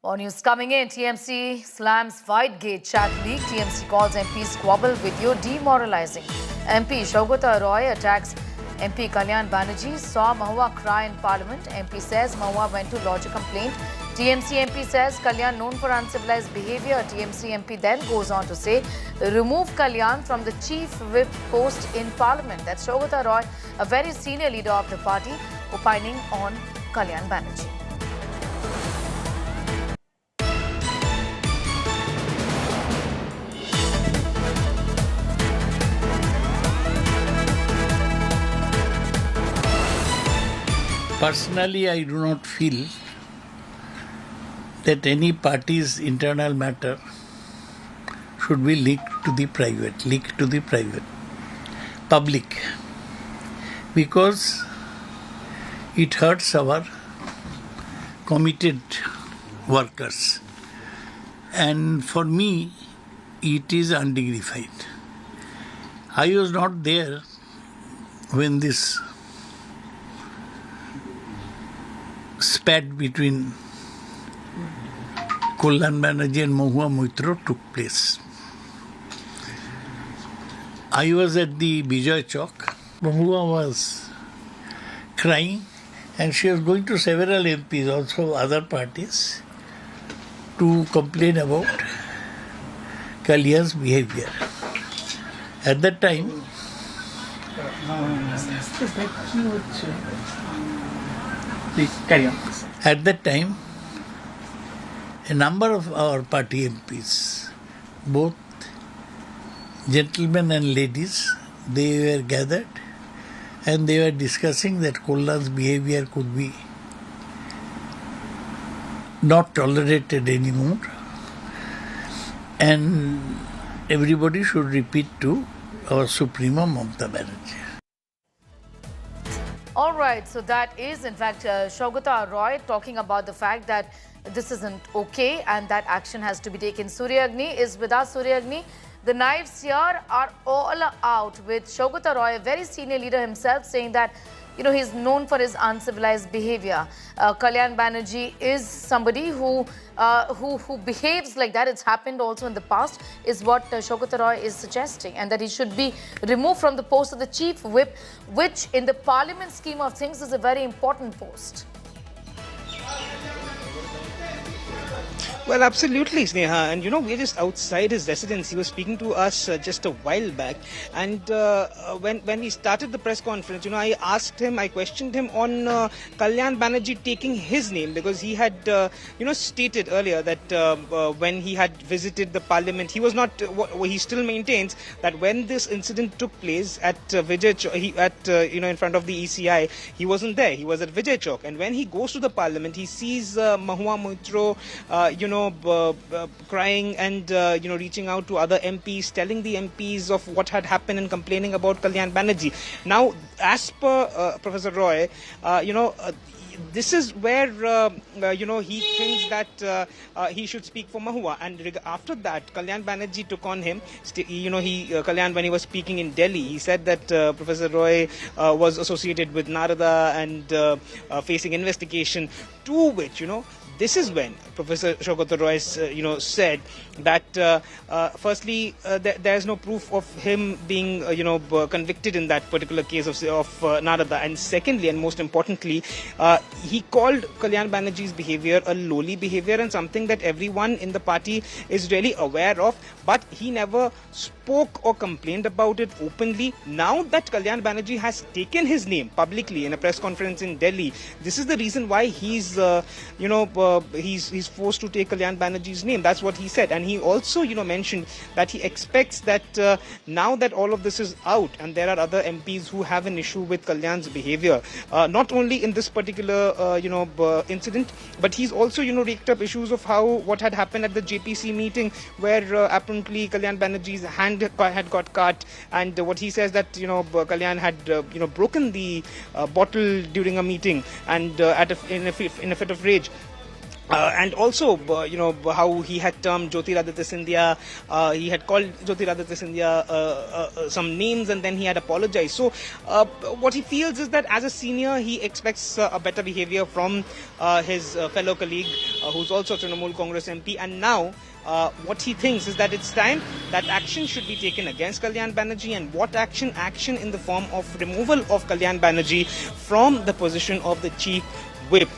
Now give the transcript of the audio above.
More news coming in. TMC slams Whitegate chat leak. TMC calls MP squabble video demoralizing. MP Saugata Roy attacks MP Kalyan Banerjee. Saw Mahua cry in Parliament. MP says Mahua went to lodge a complaint. TMC MP says Kalyan known for uncivilized behaviour. TMC MP then goes on to say remove Kalyan from the chief whip post in Parliament. That's Saugata Roy, a very senior leader of the party, opining on Kalyan Banerjee. Personally, I do not feel that any party's internal matter should be leaked to the public, because it hurts our committed workers. And for me, it is undignified. I was not there when this spat between Kalyan Banerjee and Mahua Moitra took place. I was at the Vijay Chowk. Mahua was crying, and she was going to several MPs, also other parties, to complain about Kalyan's behavior. At that time, a number of our party MPs, both gentlemen and ladies, they were gathered and they were discussing that Kalyan's behavior could be not tolerated anymore, and everybody should repeat to our Suprema Mamata Banerjee. All right, so that is in fact Saugata Roy talking about the fact that this isn't okay and that action has to be taken. Surya Agni is with us. Surya Agni, the knives here are all out, with Saugata Roy, a very senior leader himself, saying that he's known for his uncivilized behavior. Kalyan Banerjee is somebody who behaves like that. It's happened also in the past, is what Saugata Roy is suggesting, and that he should be removed from the post of the chief whip, which in the parliament scheme of things is a very important post. Well, absolutely, Sneha. And we're just outside his residence. He was speaking to us just a while back. And when we started the press conference, I questioned him on Kalyan Banerjee taking his name, because he had, stated earlier that when he had visited the parliament, he was not, he still maintains that when this incident took place at Vijay Chowk, in front of the ECI, he wasn't there. He was at Vijay Chowk. And when he goes to the parliament, he sees Mahua Moitra, crying and reaching out to other MPs, telling the MPs of what had happened and complaining about Kalyan Banerjee. Now, as per Professor Roy, this is where he thinks that he should speak for Mahua, and after that Kalyan Banerjee took on him. Kalyan, when he was speaking in Delhi, he said that Professor Roy was associated with Narada and facing investigation, to which this is when Professor Saugata Roy, said that firstly there is no proof of him being, convicted in that particular case of Narada, and secondly, and most importantly, he called Kalyan Banerjee's behavior a lowly behavior and something that everyone in the party is really aware of, but he never spoke or complained about it openly. Now that Kalyan Banerjee has taken his name publicly in a press conference in Delhi, this is the reason why he's he's forced to take Kalyan Banerjee's name. That's what he said. And he also, mentioned that he expects that now that all of this is out and there are other MPs who have an issue with Kalyan's behavior, not only in this particular, incident, but he's also, raked up issues of what had happened at the JPC meeting, where apparently Kalyan Banerjee's hand had got cut, and what he says that, Kalyan had, broken the bottle during a meeting, and in a fit of rage. And also, how he had termed Jyotiraditya Scindia, he had called Jyotiraditya Scindia some names, and then he had apologized. So, what he feels is that as a senior, he expects a better behavior from his fellow colleague, who's also a Trinamool Congress MP. And now, what he thinks is that it's time that action should be taken against Kalyan Banerjee. And what action? Action in the form of removal of Kalyan Banerjee from the position of the chief whip.